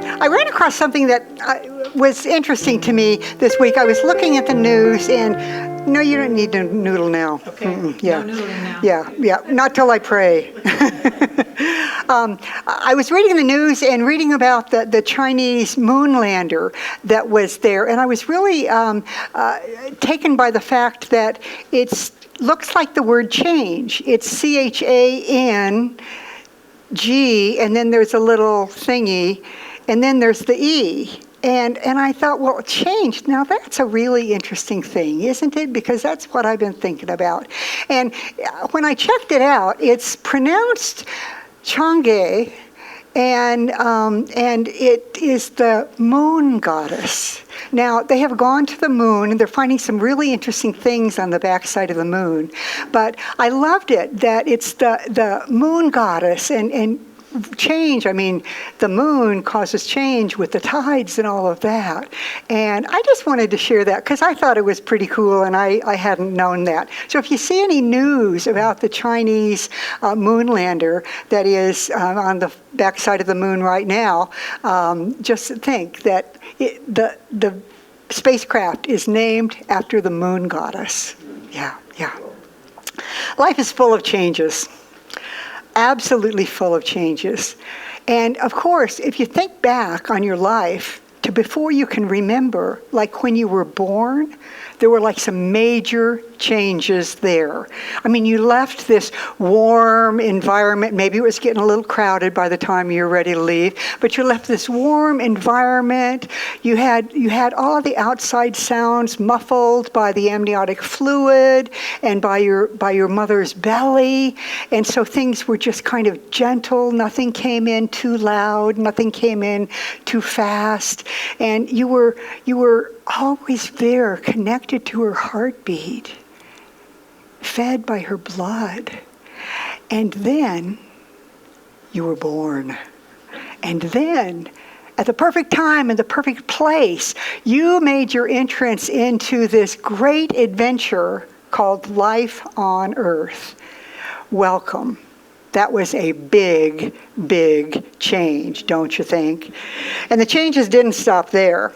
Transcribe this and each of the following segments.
I ran across something that was interesting to me this week. I was looking at the news, and no, you don't need to noodle now. Okay. Yeah. No noodling now. Yeah. Not till I pray. I was reading the news and reading about the Chinese moon lander that was there, and I was really taken by the fact that it looks like the word change. It's CHANG, and then there's a little thingy, and then there's the E. And I thought, well, change, now that's a really interesting thing, isn't it? Because that's what I've been thinking about. And when I checked it out, it's pronounced Chang'e, and it is the moon goddess. Now, they have gone to the moon, and they're finding some really interesting things on the backside of the moon. But I loved it, that it's the moon goddess, and change, I mean, the moon causes change with the tides and all of that. And I just wanted to share that because I thought it was pretty cool, and I hadn't known that. So if you see any news about the Chinese moon lander that is on the backside of the moon right now, just think that the spacecraft is named after the moon goddess. Yeah. Life is full of changes. Absolutely full of changes. And of course, if you think back on your life to before you can remember, like when you were born, there were like some major changes there. I mean, you left this warm environment. Maybe it was getting a little crowded by the time you were ready to leave, but you left this warm environment. You had all of the outside sounds muffled by the amniotic fluid and by your mother's belly. And so things were just kind of gentle. Nothing came in too loud. Nothing came in too fast. And you were always there, connected to her heartbeat, fed by her blood. And then you were born. And then, at the perfect time and the perfect place, you made your entrance into this great adventure called life on Earth. Welcome. That was a big, big change, don't you think? And the changes didn't stop there.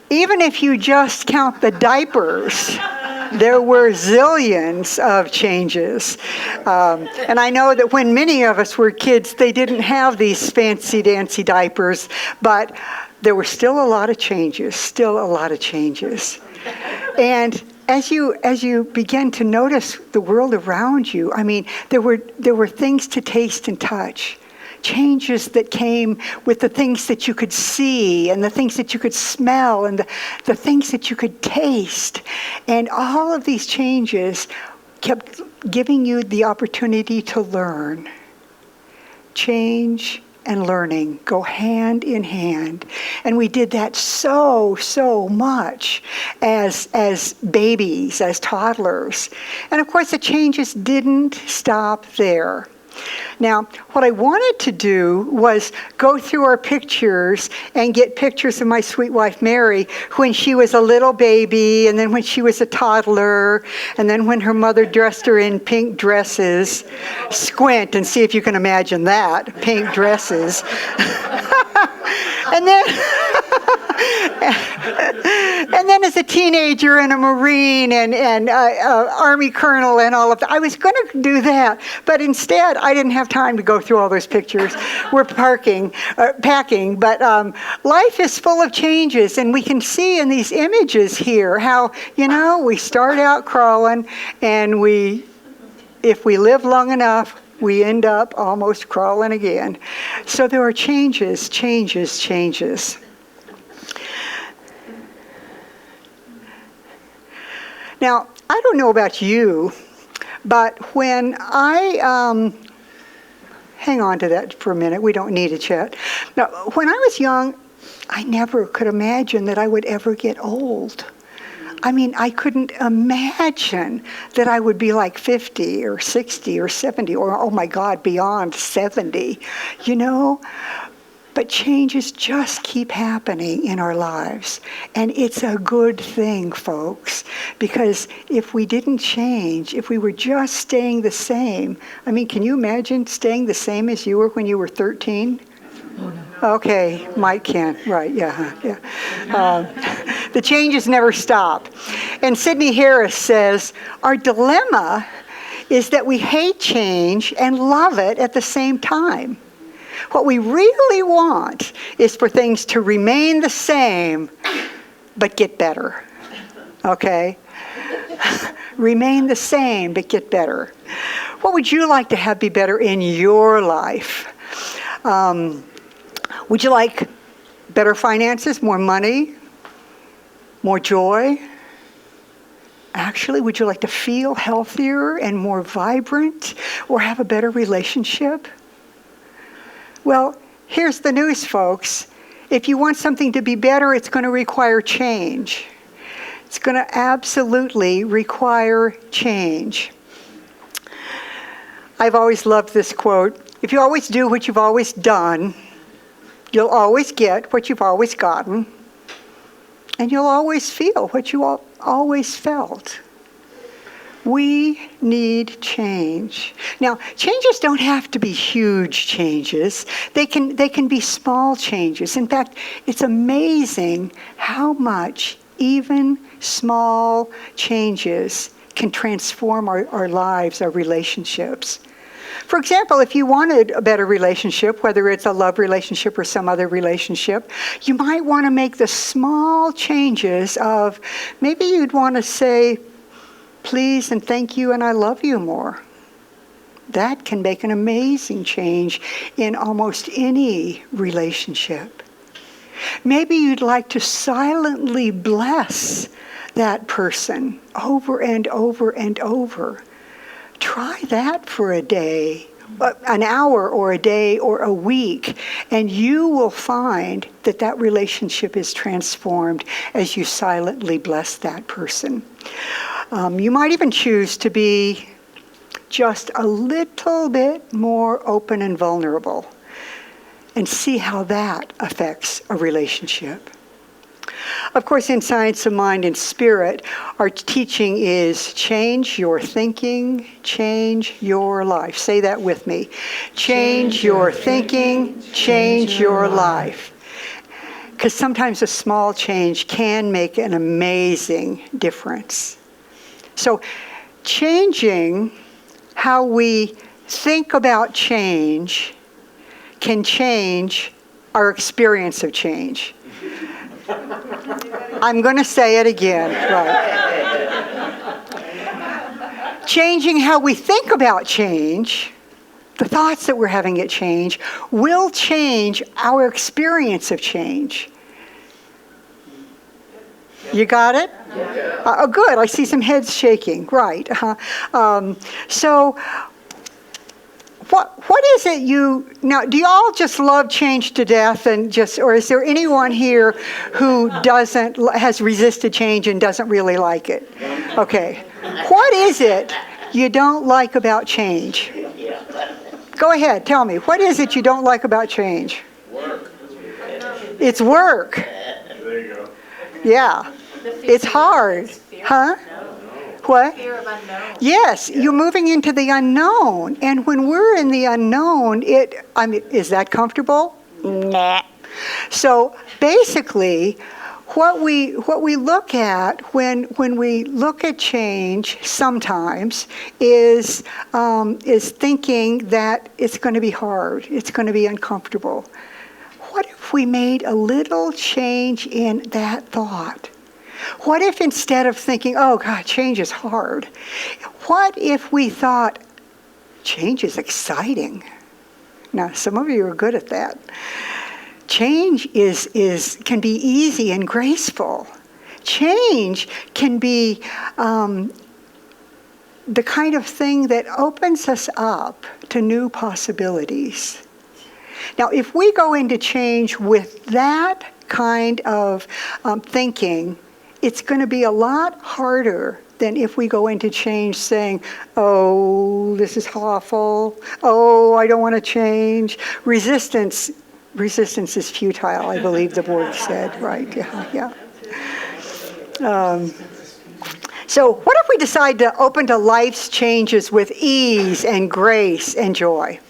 Even if you just count the diapers, there were zillions of changes. And I know that when many of us were kids, they didn't have these fancy dancy diapers, but there were still a lot of changes, And as you begin to notice the world around you, I mean, there were things to taste and touch. Changes that came with the things that you could see and the things that you could smell and the things that you could taste. And all of these changes kept giving you the opportunity to learn. Change and learning go hand in hand. And we did that so much as babies, as toddlers. And of course, the changes didn't stop there. Now, what I wanted to do was go through our pictures and get pictures of my sweet wife, Mary, when she was a little baby, and then when she was a toddler, and then when her mother dressed her in pink dresses. Squint and see if you can imagine that, pink dresses. And then as a teenager and a Marine and Army Colonel and all of that, I was going to do that, but instead I didn't have time to go through all those pictures. We're packing, but life is full of changes, and we can see in these images here how, we start out crawling, and if we live long enough, we end up almost crawling again. So there are changes. Now, I don't know about you, but when I, hang on to that for a minute, we don't need to chat. Now, when I was young, I never could imagine that I would ever get old. I mean, I couldn't imagine that I would be like 50 or 60 or 70 or, oh my God, beyond 70, But changes just keep happening in our lives. And it's a good thing, folks, because if we didn't change, if we were just staying the same, I mean, can you imagine staying the same as you were when you were 13? Oh, no. Okay, Mike can, right, yeah, yeah. The changes never stop. And Sidney Harris says, our dilemma is that we hate change and love it at the same time. What we really want is for things to remain the same, but get better, okay? Remain the same, but get better. What would you like to have be better in your life? Would you like better finances, more money, more joy? Actually, would you like to feel healthier and more vibrant or have a better relationship? Well, here's the news, folks. If you want something to be better, it's going to require change. It's going to absolutely require change. I've always loved this quote. If you always do what you've always done, you'll always get what you've always gotten, and you'll always feel what you always felt. We need change. Now, changes don't have to be huge changes. They can be small changes. In fact, it's amazing how much even small changes can transform our lives, our relationships. For example, if you wanted a better relationship, whether it's a love relationship or some other relationship, you might want to make the small changes of, maybe you'd want to say, please and thank you and I love you more. That can make an amazing change in almost any relationship. Maybe you'd like to silently bless that person over and over and over. Try that for a day, an hour or a day or a week, and you will find that that relationship is transformed as you silently bless that person. You might even choose to be just a little bit more open and vulnerable and see how that affects a relationship. Of course, in Science of Mind and Spirit, our teaching is change your thinking, change your life. Say that with me. Change your thinking, change your life. Because sometimes a small change can make an amazing difference. So changing how we think about change can change our experience of change. I'm going to say it again, right? Changing how we think about change, the thoughts that we're having it change, will change our experience of change. You got it? Oh, good. I see some heads shaking. Right. So what is it now, do you all just love change to death or is there anyone here who has resisted change and doesn't really like it? Okay. What is it you don't like about change? Go ahead, tell me. What is it you don't like about change? Work. It's work. There you go. Yeah. It's hard. Huh? What? Fear of unknown. Yes, you're moving into the unknown. And when we're in the unknown, is that comfortable? Nah. So basically, what we look at when we look at change sometimes is thinking that it's going to be hard, it's going to be uncomfortable. What if we made a little change in that thought? What if instead of thinking, oh God, change is hard, what if we thought, change is exciting? Now, some of you are good at that. Change can be easy and graceful. Change can be the kind of thing that opens us up to new possibilities. Now, if we go into change with that kind of thinking, it's going to be a lot harder than if we go into change saying, oh, this is awful. Oh, I don't want to change. Resistance is futile, I believe the board said, right? Yeah. So what if we decide to open to life's changes with ease and grace and joy?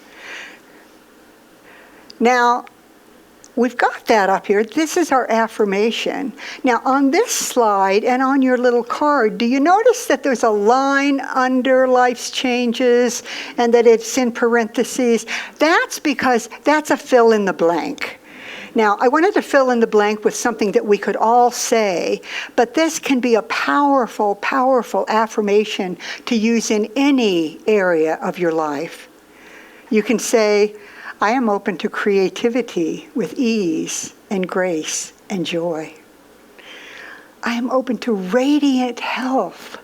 Now, we've got that up here. This is our affirmation. Now, on this slide and on your little card, do you notice that there's a line under life's changes and that it's in parentheses? That's because that's a fill in the blank. Now, I wanted to fill in the blank with something that we could all say, but this can be a powerful, powerful affirmation to use in any area of your life. You can say, I am open to creativity with ease and grace and joy. I am open to radiant health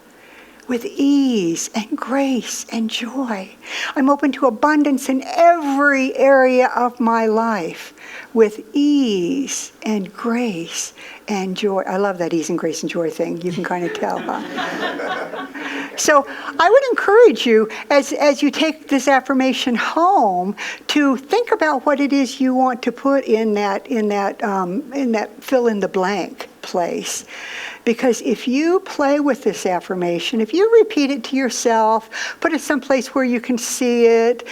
with ease and grace and joy. I'm open to abundance in every area of my life with ease and grace and joy. I love that ease and grace and joy thing. You can kind of tell, huh? So I would encourage you, as you take this affirmation home, to think about what it is you want to put in that fill in the blank place. Because if you play with this affirmation, if you repeat it to yourself, put it someplace where you can see it,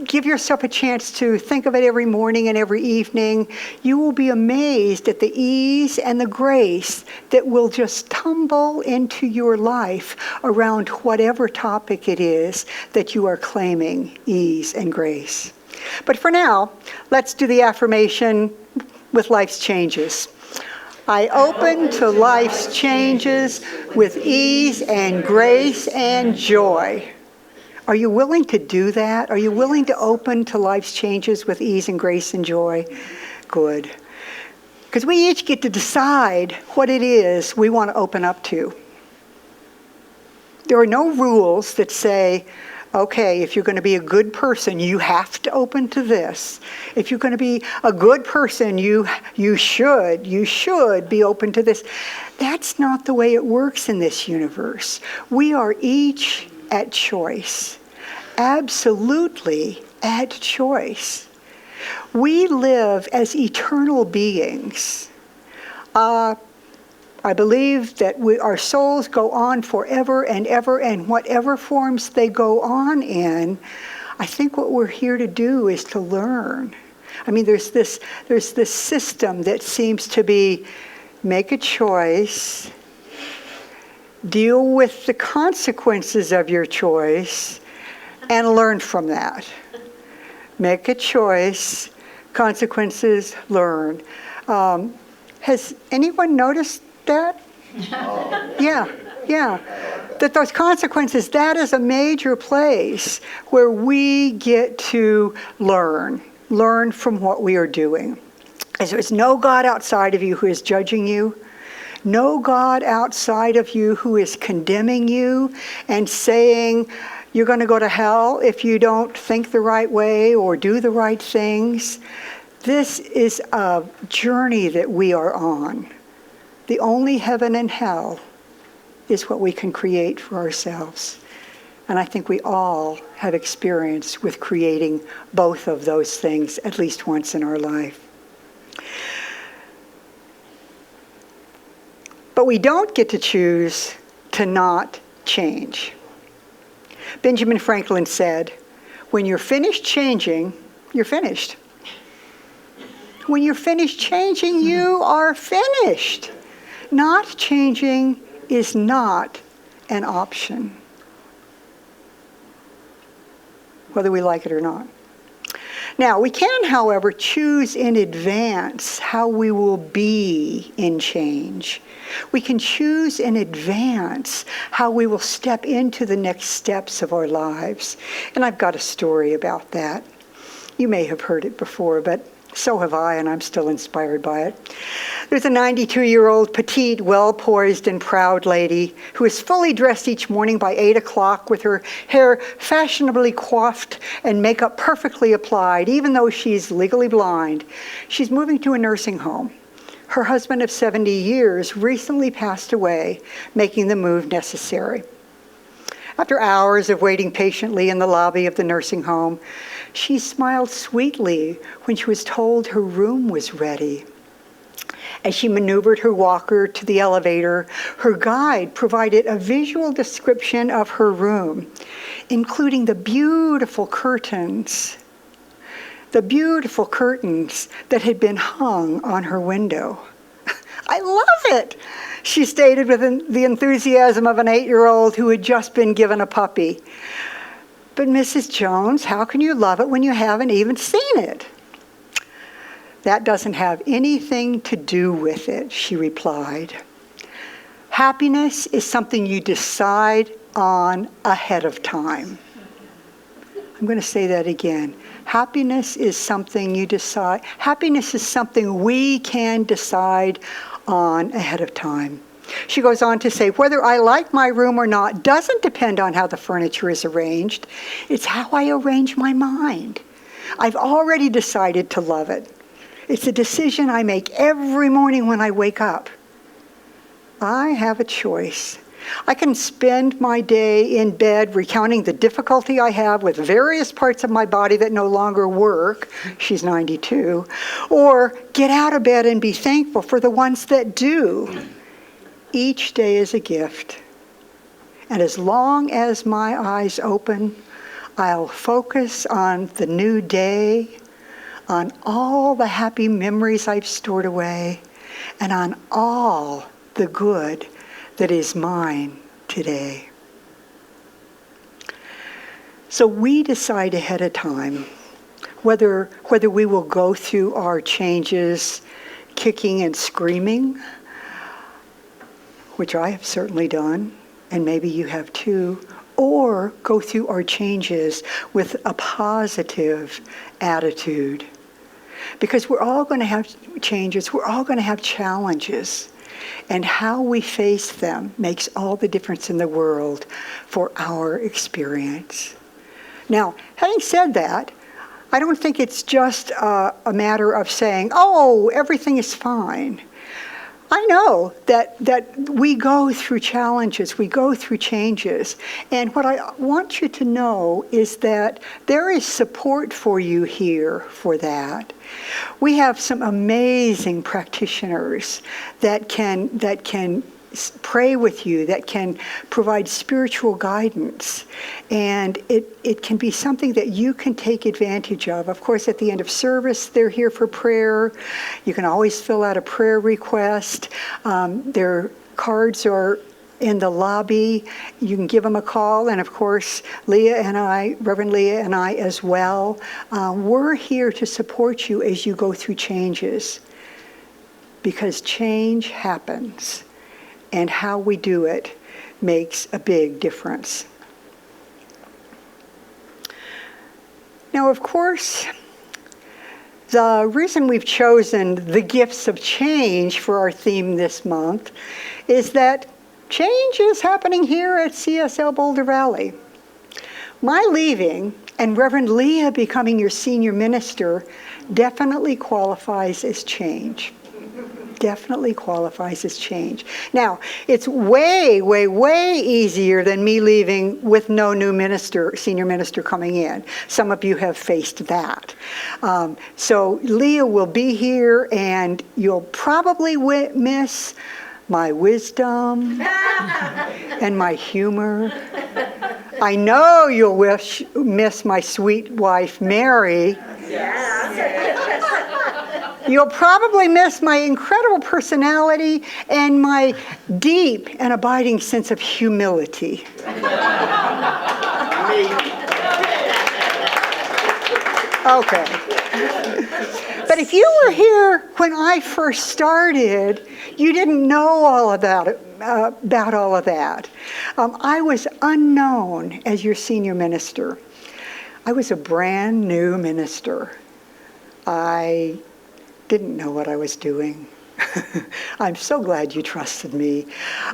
give yourself a chance to think of it every morning and every evening, you will be amazed at the ease and the grace that will just tumble into your life around whatever topic it is that you are claiming ease and grace. But for now, let's do the affirmation with life's changes. I open to life's changes with ease and grace and joy. Are you willing to do that? Are you willing to open to life's changes with ease and grace and joy? Good. Because we each get to decide what it is we want to open up to. There are no rules that say, okay, if you're going to be a good person, you have to open to this. If you're going to be a good person, you should be open to this. That's not the way it works in this universe. We are each at choice. Absolutely at choice. We live as eternal beings. I believe that our souls go on forever and ever, and whatever forms they go on in, I think what we're here to do is to learn. I mean, there's this system that seems to be make a choice, deal with the consequences of your choice, and learn from that. Make a choice, consequences, learn. Has anyone noticed that? Yeah. That those consequences, that is a major place where we get to learn from what we are doing. As there's no God outside of you who is judging you, no God outside of you who is condemning you and saying you're going to go to hell if you don't think the right way or do the right things. This is a journey that we are on. The only heaven and hell is what we can create for ourselves. And I think we all have experience with creating both of those things at least once in our life. But we don't get to choose to not change. Benjamin Franklin said, when you're finished changing, you're finished. When you're finished changing, you are finished. Not changing is not an option, whether we like it or not. Now, we can, however, choose in advance how we will be in change. We can choose in advance how we will step into the next steps of our lives. And I've got a story about that. You may have heard it before, but so have I, and I'm still inspired by it. There's a 92-year-old, petite, well-poised, and proud lady who is fully dressed each morning by 8 o'clock with her hair fashionably coiffed and makeup perfectly applied, even though she's legally blind. She's moving to a nursing home. Her husband of 70 years recently passed away, making the move necessary. After hours of waiting patiently in the lobby of the nursing home, she smiled sweetly when she was told her room was ready. As she maneuvered her walker to the elevator, her guide provided a visual description of her room, including the beautiful curtains the beautiful curtains that had been hung on her window. "I love it," she stated with the enthusiasm of an 8-year-old who had just been given a puppy. "But Mrs. Jones, how can you love it when you haven't even seen it?" "That doesn't have anything to do with it," she replied. "Happiness is something you decide on ahead of time." I'm going to say that again. Happiness is something you decide. Happiness is something we can decide on ahead of time. She goes on to say, "Whether I like my room or not doesn't depend on how the furniture is arranged. It's how I arrange my mind. I've already decided to love it. It's a decision I make every morning when I wake up. I have a choice. I can spend my day in bed recounting the difficulty I have with various parts of my body that no longer work," she's 92, "or get out of bed and be thankful for the ones that do. Each day is a gift. And as long as my eyes open, I'll focus on the new day, on all the happy memories I've stored away, and on all the good that is mine today." So we decide ahead of time whether we will go through our changes kicking and screaming, which I have certainly done, and maybe you have too, or go through our changes with a positive attitude. Because we're all going to have changes, we're all going to have challenges. And how we face them makes all the difference in the world for our experience. Now, having said that, I don't think it's just a matter of saying, "Oh, everything is fine." I know that we go through challenges, we go through changes. And what I want you to know is that there is support for you here for that. We have some amazing practitioners that can pray with you, that can provide spiritual guidance. And it can be something that you can take advantage of. Of course, at the end of service, they're here for prayer. You can always fill out a prayer request. Their cards are in the lobby. You can give them a call. And of course, Reverend Leah and I as well, we're here to support you as you go through changes. Because change happens. And how we do it makes a big difference. Now, of course, the reason we've chosen the gifts of change for our theme this month is that change is happening here at CSL Boulder Valley. My leaving and Reverend Leah becoming your senior minister definitely qualifies as change. Definitely qualifies as change. Now, it's way, way, way easier than me leaving with no new senior minister coming in. Some of you have faced that. So Leah will be here, and you'll probably miss my wisdom and my humor. I know you'll miss my sweet wife, Mary. You'll probably miss my incredible personality and my deep and abiding sense of humility. Okay. But if you were here when I first started, you didn't know all about all of that. I was unknown as your senior minister. I was a brand new minister. I didn't know what I was doing. I'm so glad you trusted me.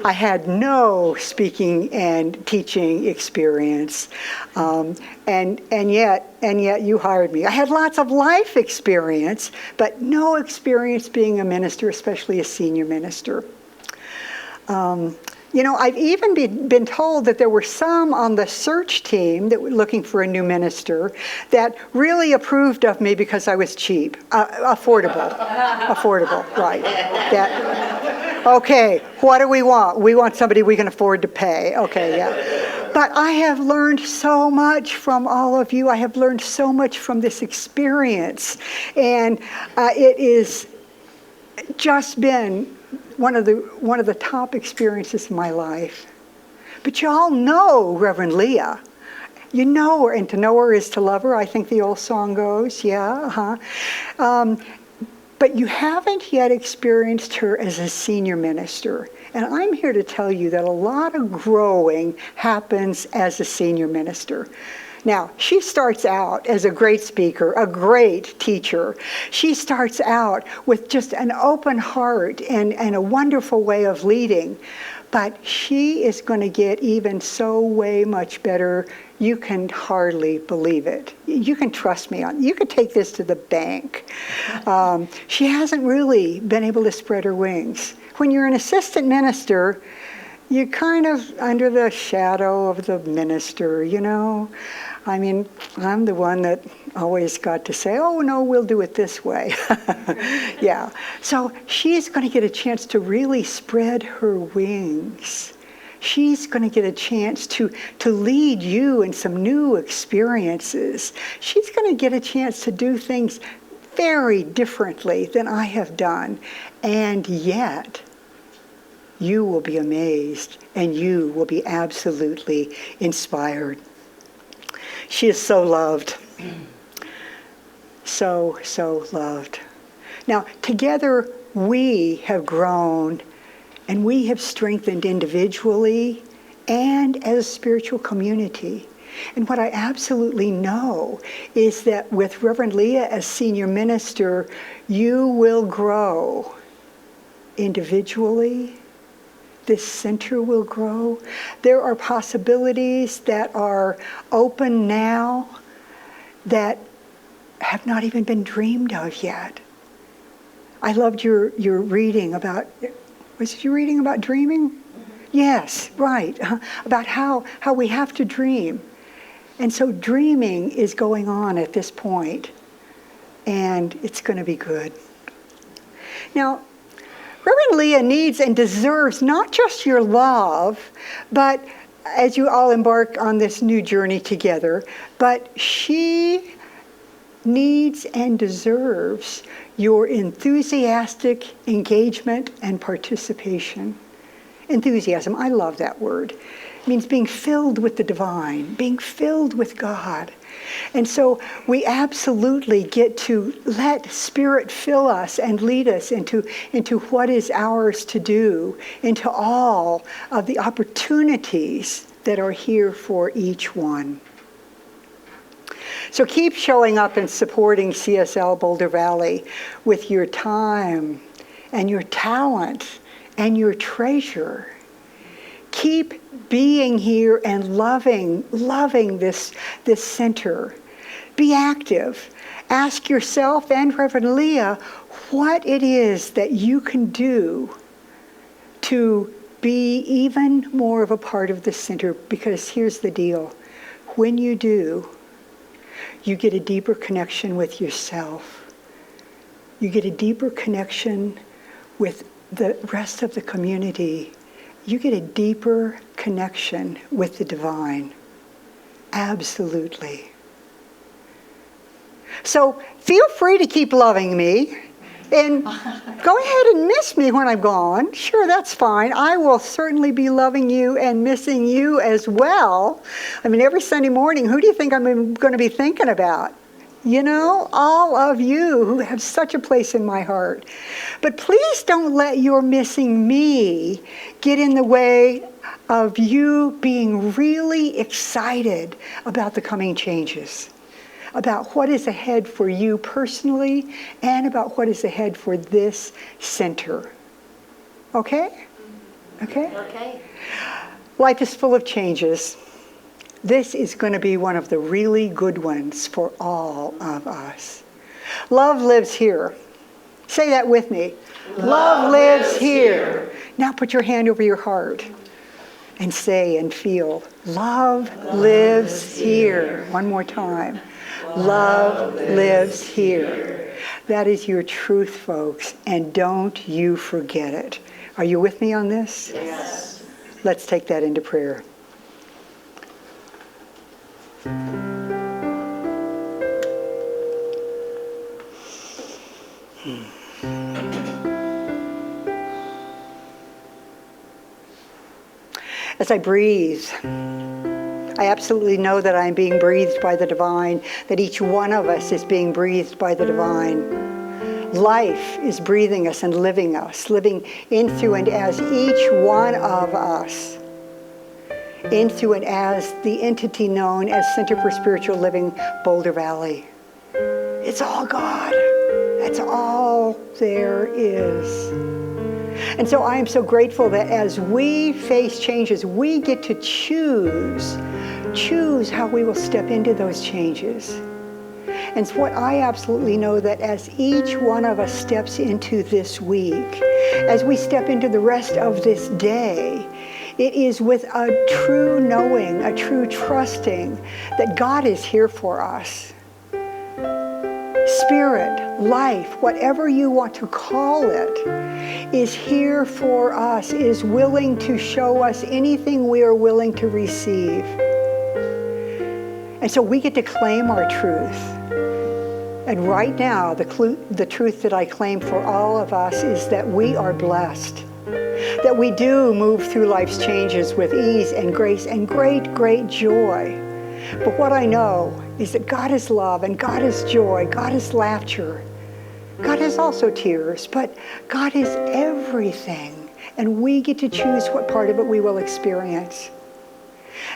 I had no speaking and teaching experience, and yet you hired me. I had lots of life experience, but no experience being a minister, especially a senior minister. I've even been told that there were some on the search team that were looking for a new minister that really approved of me because I was cheap, affordable, right. Okay, what do we want? We want somebody we can afford to pay. Okay, yeah. But I have learned so much from all of you. I have learned so much from this experience. And it is just been one of the top experiences of my life. But you all know Reverend Leah. You know her, and to know her is to love her, I think the old song goes, yeah, but you haven't yet experienced her as a senior minister. And I'm here to tell you that a lot of growing happens as a senior minister. Now, she starts out as a great speaker, a great teacher. She starts out with just an open heart and a wonderful way of leading. But she is going to get even so way much better, you can hardly believe it. You can trust me on. You could take this to the bank. She hasn't really been able to spread her wings. When you're an assistant minister, you're kind of under the shadow of the minister, you know. I mean, I'm the one that always got to say, oh, no, we'll do it this way. Yeah. So she's going to get a chance to really spread her wings. She's going to get a chance to lead you in some new experiences. She's going to get a chance to do things very differently than I have done. And yet, you will be amazed and you will be absolutely inspired. She is so loved. So, so loved. Now, together we have grown and we have strengthened individually and as a spiritual community. And what I absolutely know is that with Reverend Leah as senior minister, you will grow individually. This center will grow. There are possibilities that are open now that have not even been dreamed of yet. I loved your reading about, was it your reading about dreaming? Mm-hmm. Yes, right. About how we have to dream. And so dreaming is going on at this point, and it's going to be good. Now, Reverend Leah needs and deserves not just your love, but as you all embark on this new journey together, but she needs and deserves your enthusiastic engagement and participation. Enthusiasm, I love that word. It means being filled with the divine, being filled with God. And so we absolutely get to let Spirit fill us and lead us into what is ours to do, into all of the opportunities that are here for each one. So keep showing up and supporting CSL Boulder Valley with your time and your talent and your treasure. Keep being here and loving this center. Be active. Ask yourself and Reverend Leah what it is that you can do to be even more of a part of the center, because here's the deal. When you do, you get a deeper connection with yourself. You get a deeper connection with the rest of the community. You get a deeper connection with the divine. Absolutely. So feel free to keep loving me. And go ahead and miss me when I'm gone. Sure, that's fine. I will certainly be loving you and missing you as well. I mean, every Sunday morning, who do you think I'm going to be thinking about? You know, all of you who have such a place in my heart. But please don't let your missing me get in the way of you being really excited about the coming changes, about what is ahead for you personally, and about what is ahead for this center. Okay? Okay? Okay. Life is full of changes. This is going to be one of the really good ones for all of us. Love lives here. Say that with me. Love lives here. Now put your hand over your heart and say and feel, love lives here. One more time. Love lives here. That is your truth, folks, and don't you forget it. Are you with me on this? Yes. Let's take that into prayer. As I breathe, I absolutely know that I am being breathed by the divine, that each one of us is being breathed by the divine. Life is breathing us, living in through and as each one of us, in through and as the entity known as Center for Spiritual Living, Boulder Valley. It's all God. That's all there is. And so I am so grateful that as we face changes, we get to choose how we will step into those changes. And it's what I absolutely know, that as each one of us steps into this week, as we step into the rest of this day, it is with a true knowing, a true trusting that God is here for us. Spirit, life, whatever you want to call it, is here for us, is willing to show us anything we are willing to receive. And so we get to claim our truth. And right now, the truth that I claim for all of us is that we are blessed, that we do move through life's changes with ease and grace and great, great joy. But what I know is that God is love, and God is joy, God is laughter. God is also tears, but God is everything. And we get to choose what part of it we will experience.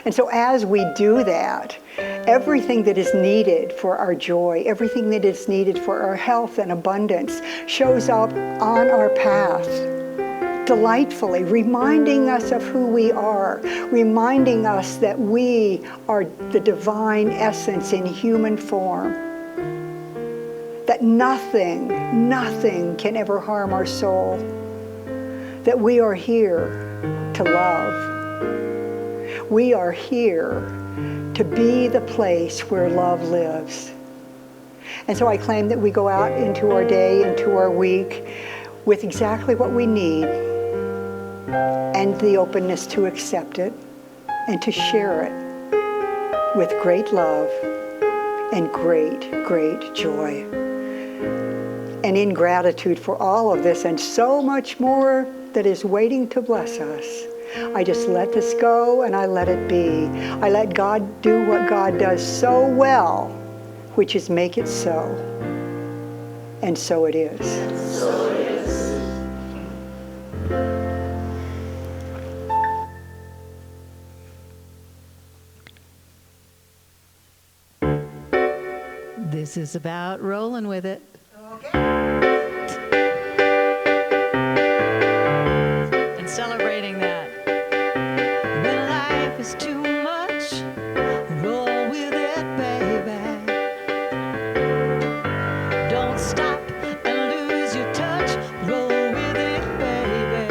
And so as we do that, everything that is needed for our joy, everything that is needed for our health and abundance shows up on our path, delightfully, reminding us of who we are, reminding us that we are the divine essence in human form, that nothing can ever harm our soul, that we are here to love. We are here to be the place where love lives. And so I claim that we go out into our day, into our week, with exactly what we need, and the openness to accept it and to share it with great love and great, great joy. And in gratitude for all of this and so much more that is waiting to bless us, I just let this go and I let it be. I let God do what God does so well, which is make it so. And so it is. So it is. This is about rolling with it. Okay. And celebrating that. When life is too much, roll with it, baby. Don't stop and lose your touch, roll with it, baby.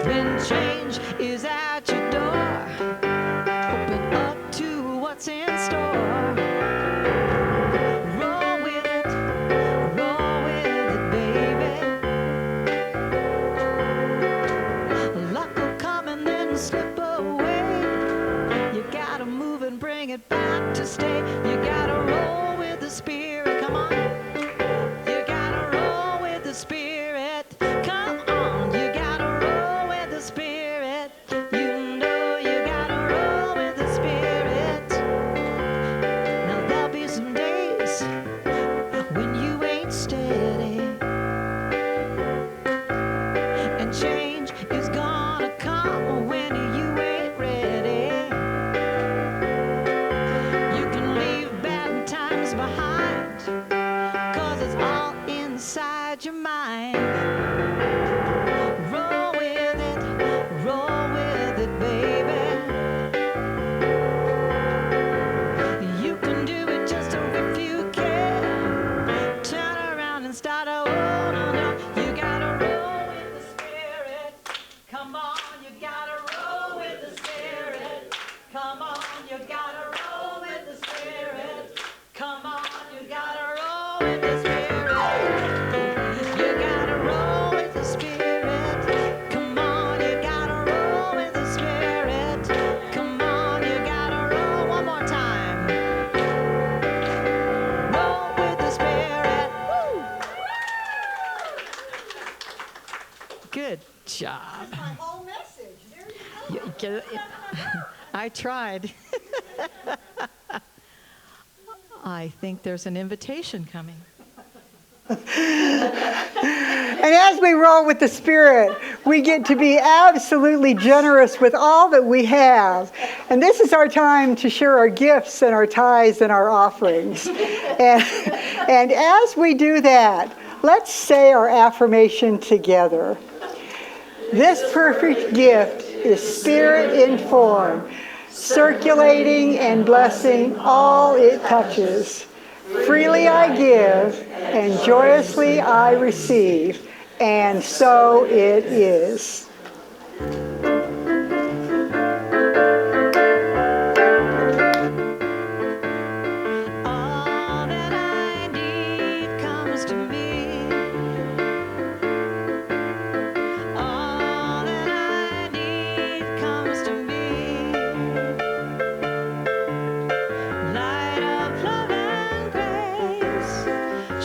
When change is at your door, open up to what's in store. Slip away. You gotta move and bring it back to stay. You gotta roll with the spirit. Come on. You gotta roll with the spirit. Come on. You gotta roll with the spirit. You know you gotta roll with the spirit. Now there'll be some days when you ain't steady, and change is gonna come when you ain't ready. You can leave bad times behind, 'cause it's all inside your mind. Roll with it, baby. You can do it just if you can. Turn around and start a no, no. You gotta roll with the spirit. Come on, you gotta roll with the spirit. Come on, you gotta roll with the spirit. Come on, you gotta roll with the spirit. You gotta roll with the job. My whole message. There you go. You get it? I tried. I think there's an invitation coming. And as we roll with the Spirit, we get to be absolutely generous with all that we have. And this is our time to share our gifts and our tithes and our offerings. And as we do that, let's say our affirmation together. This perfect gift is Spirit in form, circulating and blessing all it touches. Freely I give, and joyously I receive, and so it is. All that I need comes to me. All that I need comes to me. Light of love and grace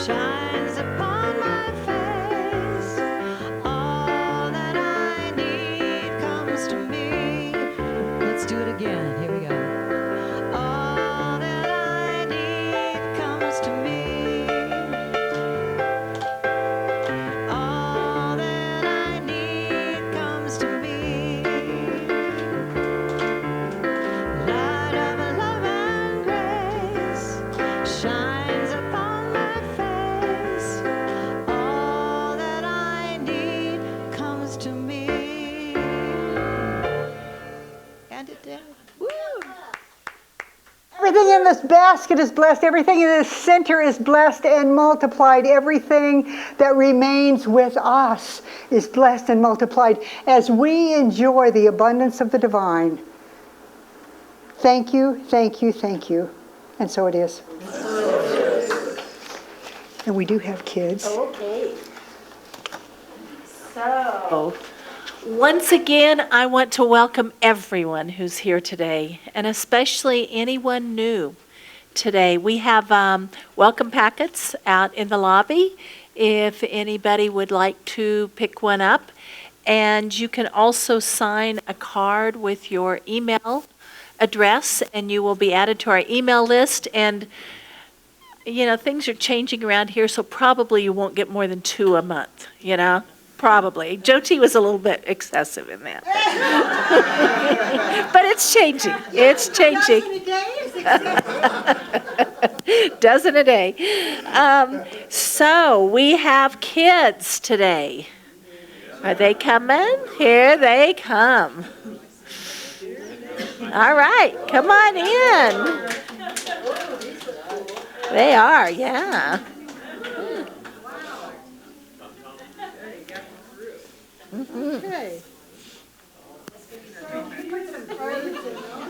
shines upon my face. All that I need comes to me. Let's do it again. Here we go. All that I need comes to me. All that I need comes to me. Light of love and grace shines upon my face. All that I need comes to me. Hand it down. Woo! Everything in this basket is blessed. Everything in this center is blessed and multiplied. Everything that remains with us is blessed and multiplied as we enjoy the abundance of the divine. Thank you, thank you, thank you. And so it is. And we do have kids. Okay. So, once again, I want to welcome everyone who's here today, and especially anyone new today. We have welcome packets out in the lobby if anybody would like to pick one up. And you can also sign a card with your email address, and you will be added to our email list. And you know, things are changing around here, so probably you won't get more than 2 a month, you know? Probably. Jyoti was a little bit excessive in that. But it's changing. It's changing. Dozen a day. So we have kids today. Are they coming? Here they come. All right, come on in. They are, yeah. Okay. So we put some cards in.